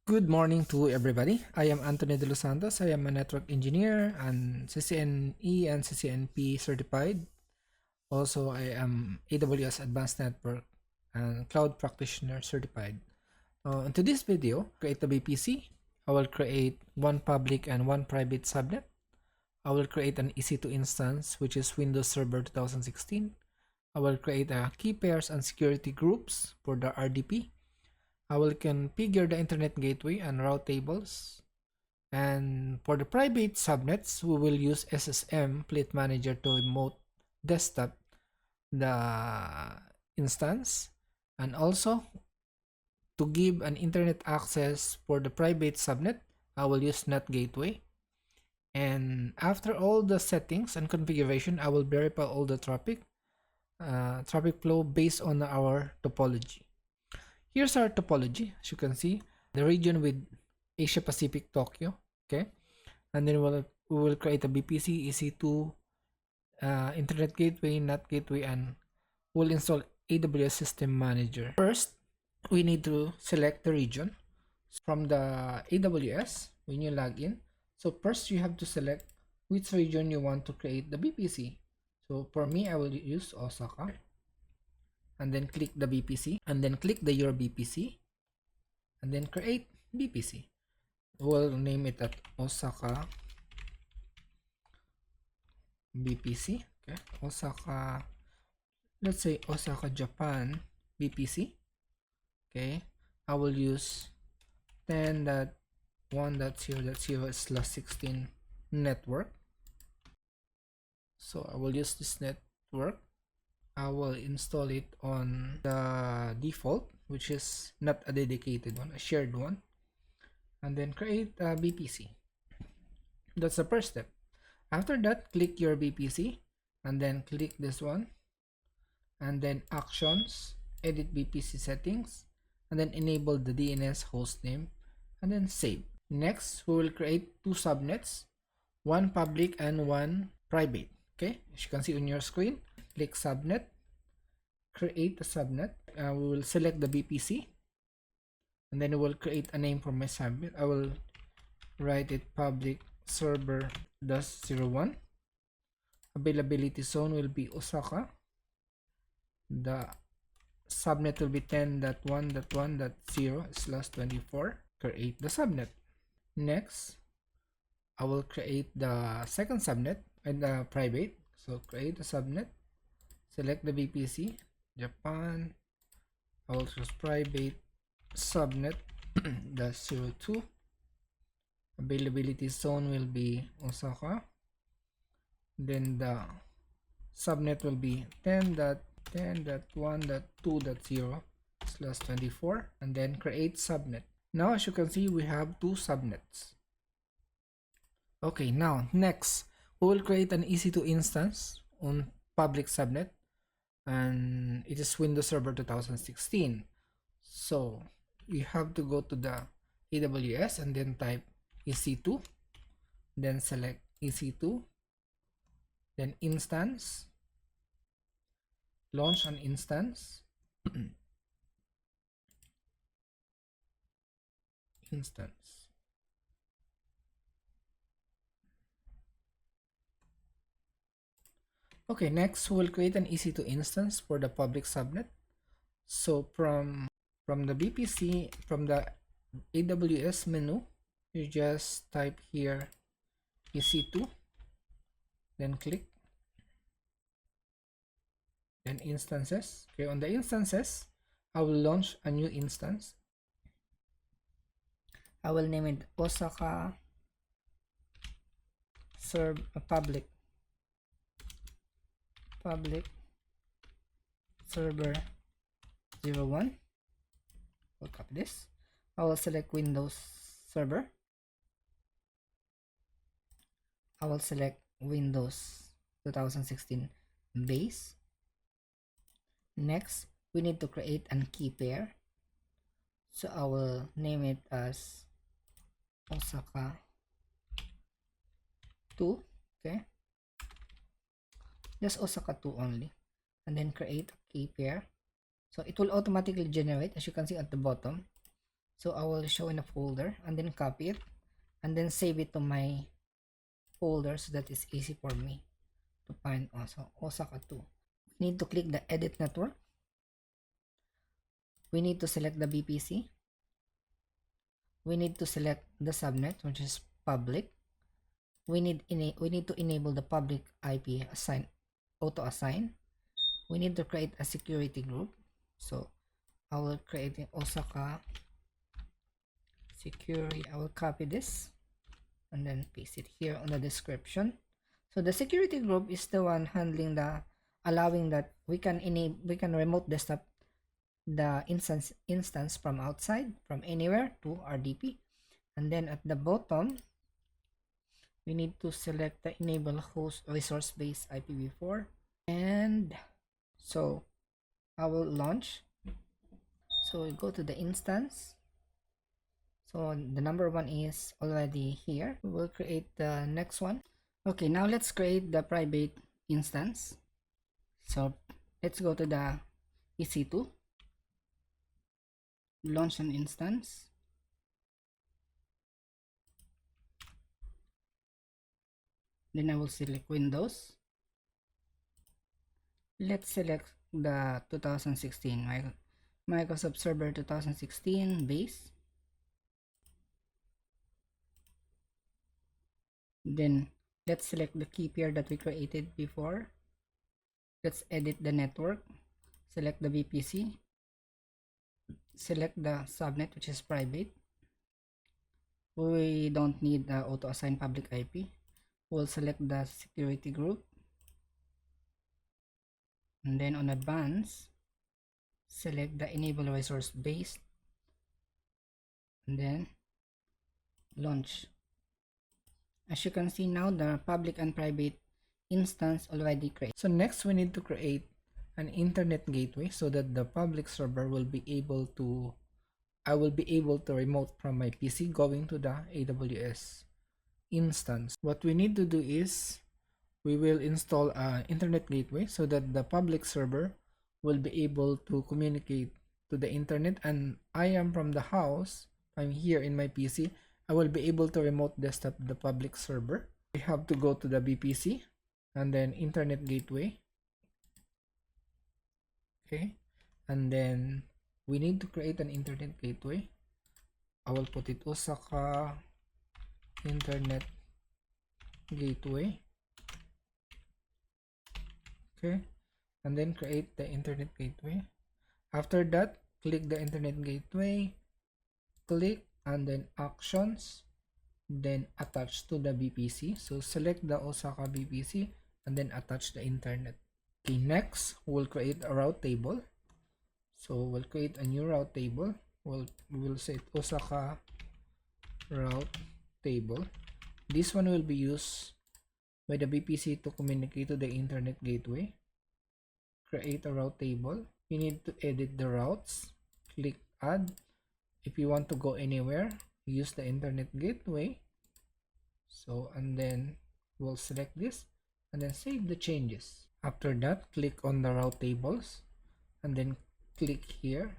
Good morning to everybody. I am Anthony De Los Santos. I am a network engineer and CCNE and CCNP certified. Also, I am AWS Advanced Network and Cloud Practitioner certified. In today's video, create a VPC. I will create one public and one private subnet. I will create an EC2 instance, which is Windows Server 2016. I will create a key pairs and security groups for the RDP. I will configure the internet gateway and route tables. And for the private subnets, we will use SSM Fleet Manager to remote desktop the instance, and also to give an internet access for the private subnet, I will use NAT Gateway. And after all the settings and configuration, I will verify all the traffic flow based on our topology. Here's our topology. As you can see, the region with Asia Pacific, Tokyo. Okay, and then we will create a VPC, EC2, Internet Gateway, NAT Gateway, and we'll install AWS System Manager. First, we need to select the region from the AWS when you log in. So first, you have to select which region you want to create the VPC. So for me, I will use Osaka. And then click the VPC, and then click the your VPC, and then create VPC. We'll name it at Osaka VPC. Okay, Osaka, let's say Osaka, Japan VPC. Okay, I will use 10.1.0.0/16 network. So I will use this network. I will install it on the default, which is not a dedicated one, a shared one, and then create a VPC. That's the first step. After that, click your VPC, and then click this one, and then actions, edit VPC settings, and then enable the DNS host name, and then save. Next, we will create two subnets, one public and one private. Okay, as you can see on your screen, click subnet, create a subnet. We will select the VPC, and then we will create a name for my subnet. I will write it public server -01. Availability zone will be Osaka. The subnet will be 10.1.1.0/24. Create the subnet. Next, I will create the second subnet and the private. So create a subnet, select the VPC, Japan. I will choose private subnet -02. Availability zone will be Osaka. Then the subnet will be 10.1.2.0/24, and then create subnet. Now, as you can see, we have two subnets. Okay, now next we will create an EC2 instance on public subnet, and it is Windows Server 2016. So we have to go to the AWS and then type EC2, then select EC2, then instance, launch an instance, instance. Okay, next we'll create an EC2 instance for the public subnet. So from the VPC, from the AWS menu, you just type here EC2, then click, then instances. Okay, on the instances, I will launch a new instance. I will name it Osaka public server 01. We'll copy this. I will select Windows Server. I will select Windows 2016 base. Next, we need to create a key pair. So I will name it as Osaka 2. Okay, just Osaka 2 only, and then create a key pair. So it will automatically generate, as you can see at the bottom. So I will show in a folder and then copy it and then save it to my folder so that it's easy for me to find also Osaka 2. We need to click the edit network. We need to select the VPC. We need to select the subnet, which is public. We need to enable the public IP auto assign. We need to create a security group. So I will create Osaka security. I will copy this and then paste it here on the description. So the security group is the one handling the allowing that we can remote desktop the instance from outside, from anywhere to RDP. And then at the bottom we need to select the enable host resource based IPv4, and so I will launch. So we go to the instance. So the number one is already here. We will create the next one. Okay, now let's create the private instance. So let's go to the EC2, launch an instance. Then I will select Windows. Let's select the 2016 Microsoft Server 2016 base. Then let's select the key pair that we created before. Let's edit the network. Select the VPC. Select the subnet, which is private. We don't need the auto assign public IP. We'll select the security group. And then on advanced, select the enable resource based. And then launch. As you can see now, the public and private instance already created. So next we need to create an internet gateway so that the public server will be able to I will be able to remote from my PC going to the AWS instance. What we need to do is we will install an internet gateway so that the public server will be able to communicate to the internet, and I am from the house, I'm here in my PC, I will be able to remote desktop the public server. We have to go to the VPC and then internet gateway. Okay, and then we need to create an internet gateway. I will put it Osaka internet gateway. Okay, and then create the internet gateway. After that, click the internet gateway, click and then actions, then attach to the VPC. So select the Osaka VPC and then attach the internet. Okay, next we'll create a route table. So we'll create a new route table. We will set Osaka route table. This one will be used by the VPC to communicate to the internet gateway. Create a route table. You need to edit the routes. Click add. If you want to go anywhere, use the internet gateway. So, and then we'll select this and then save the changes. After that, click on the route tables and then click here,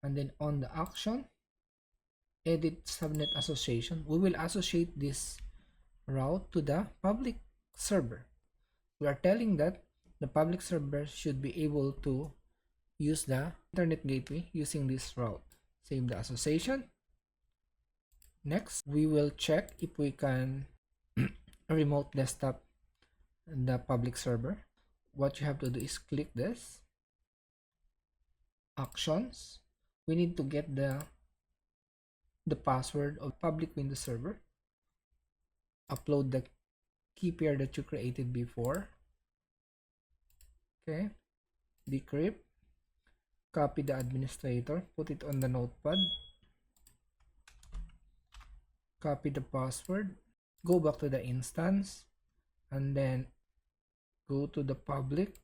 and then on the action, edit subnet association. We will associate this route to the public server. We are telling that the public server should be able to use the internet gateway using this route. Save the association. Next, we will check if we can remote desktop the public server. What you have to do is click this actions. We need to get the password of public Windows server. Upload the key pair that you created before. Okay, decrypt, copy the administrator, put it on the notepad, copy the password, go back to the instance, and then go to the public.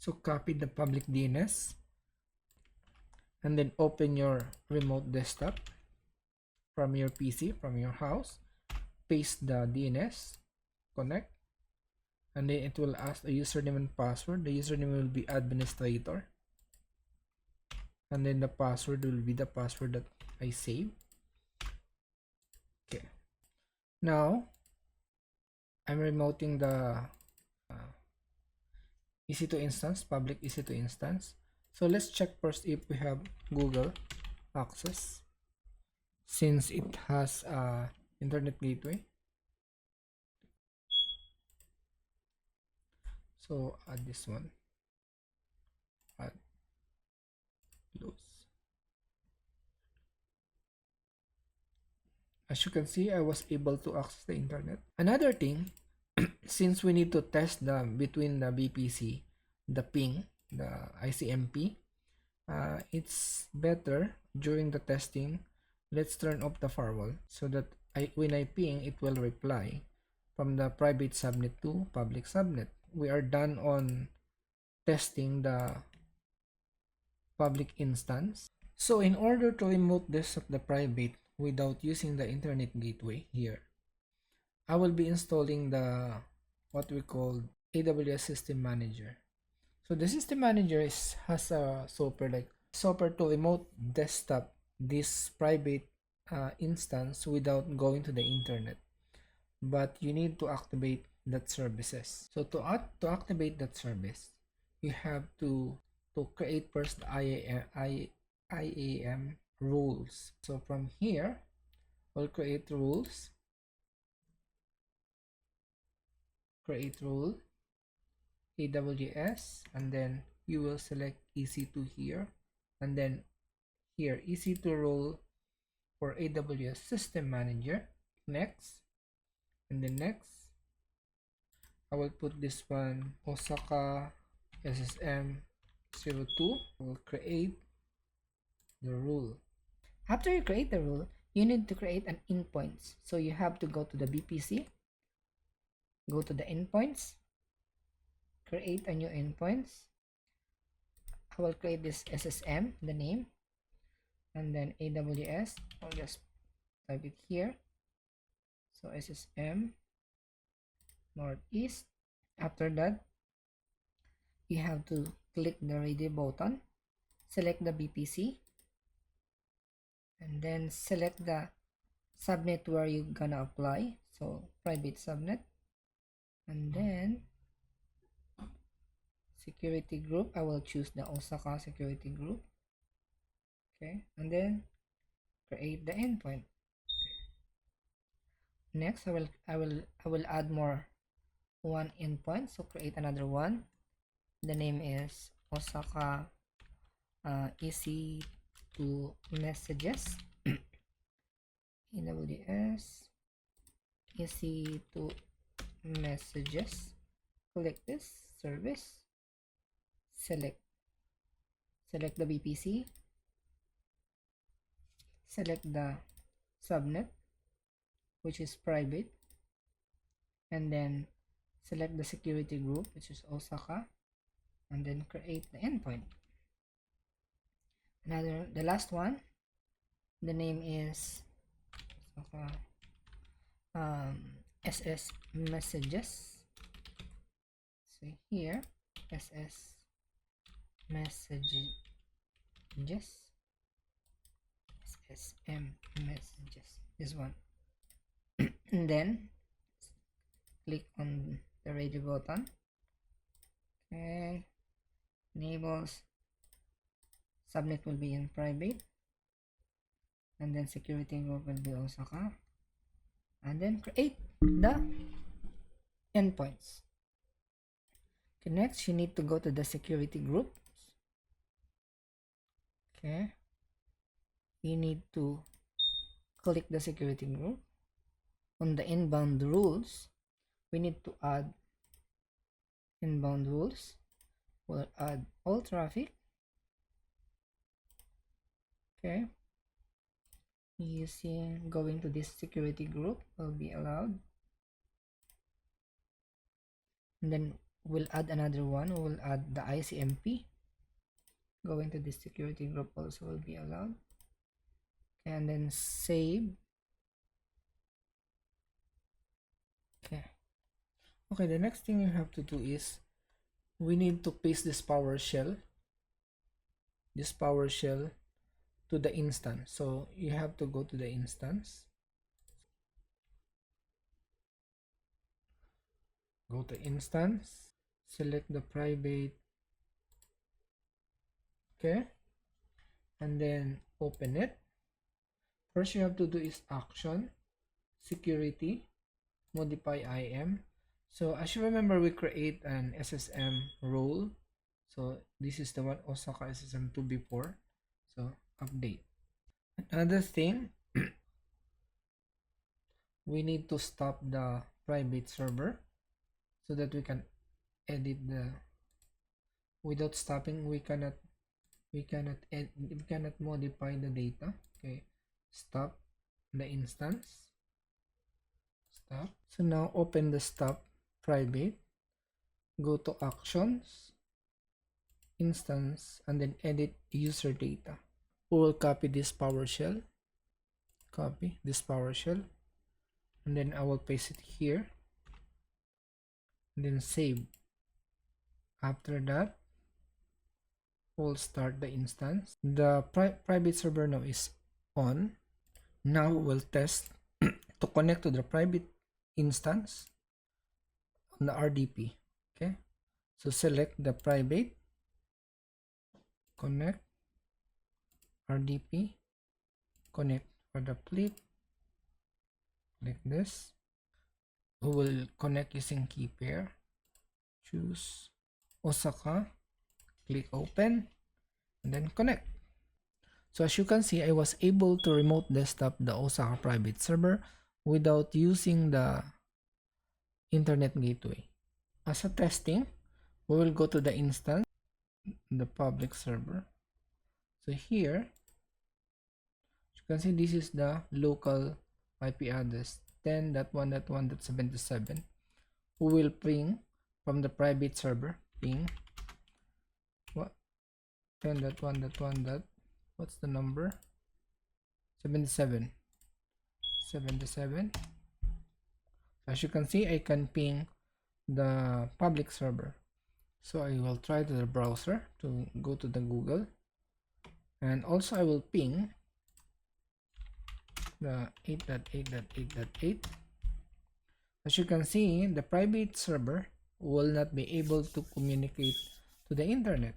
So copy the public DNS and then open your remote desktop from your PC, from your house, paste the DNS, connect, and then it will ask the username and password. The username will be administrator. and then the password will be the password that I saved. Okay, now I'm remoting the EC2 instance, public EC2 instance. So let's check first if we have Google access, since it has internet gateway. So add this one, add close. As you can see, I was able to access the internet. Another thing, since we need to test the between the VPC, the ping, the ICMP, it's better during the testing, let's turn off the firewall so that when I ping, it will reply from the private subnet to public subnet. We are done on testing the public instance. So in order to remove this of the private without using the internet gateway here, I will be installing the what we call AWS System Manager. So the System Manager has a software to remote desktop this private instance without going to the internet. But you need to activate that services. So to activate that service, you have to create first IAM rules. So from here, we'll create rules. Create rule AWS, and then you will select EC2 here, and then here EC2 role for AWS System Manager. Next, and then next I will put this one Osaka SSM 02. We'll create the rule. After you create the rule, you need to create an endpoints. So you have to go to the VPC, go to the endpoints, create a new endpoints. I will create this SSM, the name, and then AWS. I'll just type it here. So SSM Northeast. After that, you have to click the radio button, select the VPC, and then select the subnet where you're gonna apply. So private subnet, and then security group, I will choose the Osaka security group. Okay, and then create the endpoint. Next, I will add one endpoint. So create another one. The name is Osaka EC2 messages. AWS EC2 messages. Click this service. Select the VPC. Select the subnet, which is private, and then select the security group, which is Osaka, and then create the endpoint. The last one, the name is Osaka SS messages. So here SS messages, SSM messages, this one. And then click on the radio button. Okay, enables subnet will be in private, and then security group will be Osaka, and then create the endpoints. Okay, next you need to go to the security group. Okay, you need to click the security group. On the inbound rules, we need to add inbound rules. We'll add all traffic. Okay, going to this security group will be allowed, and then we'll add another one. We'll add the ICMP. Going to this security group also will be allowed, and then save. Okay, the next thing you have to do is we need to paste this PowerShell this PowerShell to the instance. So you have to go to the instance, go to instance, select the private, okay, and then open it. First you have to do is action, security, modify IM. So as you remember, we create an SSM role. So this is the one, Osaka SSM2 before. So update. Another thing, we need to stop the private server so that we can edit the, without stopping we cannot modify the data. Okay, stop the instance, stop. So now open the stop private, go to actions, instance, and then edit user data. We will copy this PowerShell, copy this PowerShell, and then I will paste it here, and then save. After that, we'll start the instance. The private server now is on. Now we'll test to connect to the private instance on the RDP. Okay, so select the private, connect, RDP, connect for the fleet, like this. We will connect using key pair, choose Osaka, click open, and then connect. So as you can see, I was able to remote desktop the Osaka private server without using the internet gateway. As a testing, we will go to the instance, the public server. So here, you can see this is the local IP address 10.1.1.77. We will ping from the private server, ping what 10.1.1. What's the number? 77. As you can see, I can ping the public server. So I will try to the browser to go to the Google, and also I will ping the 8.8.8.8. As you can see, the private server will not be able to communicate to the internet.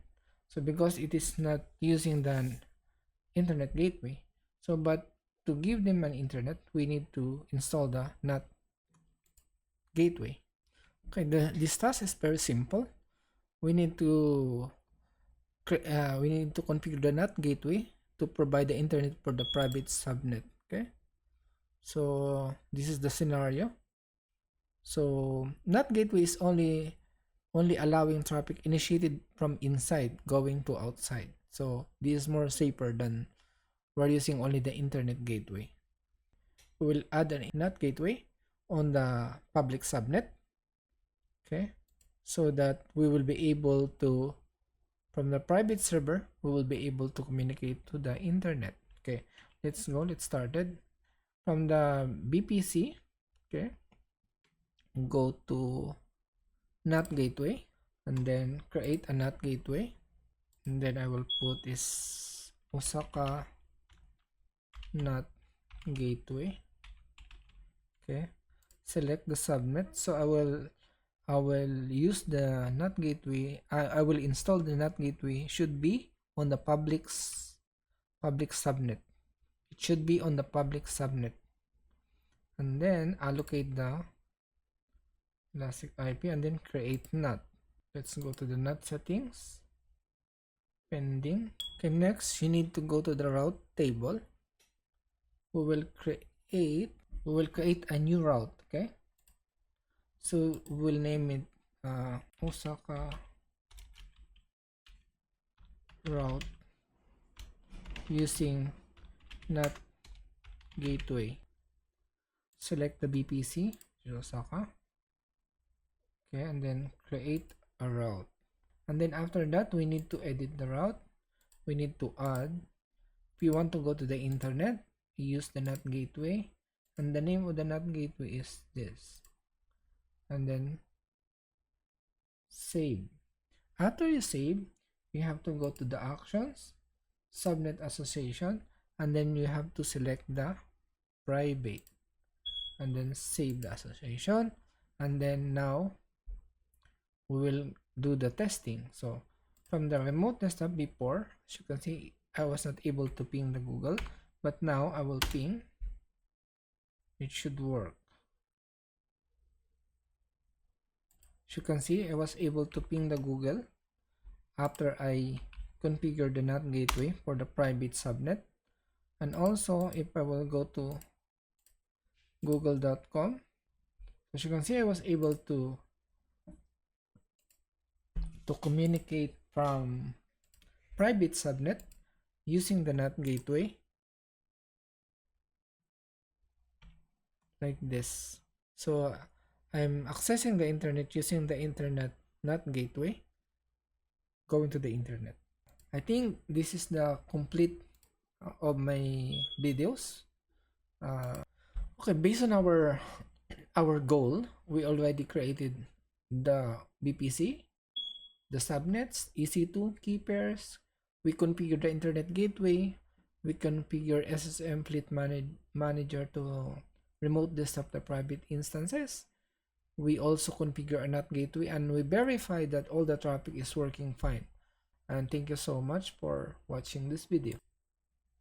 So because it is not using the internet gateway, so but to give them an internet, we need to install the NAT gateway. Okay, this task is very simple. We need to configure the NAT gateway to provide the internet for the private subnet. Okay, so this is the scenario. So NAT gateway is only allowing traffic initiated from inside going to outside. So this is more safer than we're using only the internet gateway. We will add a NAT gateway on the public subnet. Okay, so that we will be able to, from the private server, we will be able to communicate to the internet. Okay, let's go. Let's start it from the VPC. Okay, go to NAT gateway and then create a NAT gateway, and then I will put this Osaka NAT gateway. Okay, select the subnet. So I will use the NAT gateway. I will install the NAT gateway. Should be on the public subnet. It should be on the public subnet, and then allocate the classic IP and then create NAT. Let's go to the NAT settings, pending. Okay, next you need to go to the route table. We will create a new route. Okay, so we'll name it Osaka route using NAT gateway. Select the VPC, Osaka. Okay, and then create a route. And then after that, we need to edit the route. We need to add, if you want to go to the internet, use the NAT gateway, and the name of the NAT gateway is this. And then save. After you save, you have to go to the actions, subnet association, and then you have to select the private and then save the association. And then now we will do the testing. So from the remote desktop before, as you can see, I was not able to ping the Google, but now I will ping. It should work. As you can see, I was able to ping the Google after I configured the NAT gateway for the private subnet. And also, if I will go to google.com, as you can see, I was able to communicate from private subnet using the NAT gateway like this. So I'm accessing the internet using the internet NAT gateway, going to the internet. I think this is the complete of my videos. Okay, based on our goal, we already created the VPC, the subnets, EC2 key pairs. We configure the internet gateway. We configure SSM Fleet Manager to remote desktop the private instances. We also configure a NAT gateway, and we verify that all the traffic is working fine. And thank you so much for watching this video.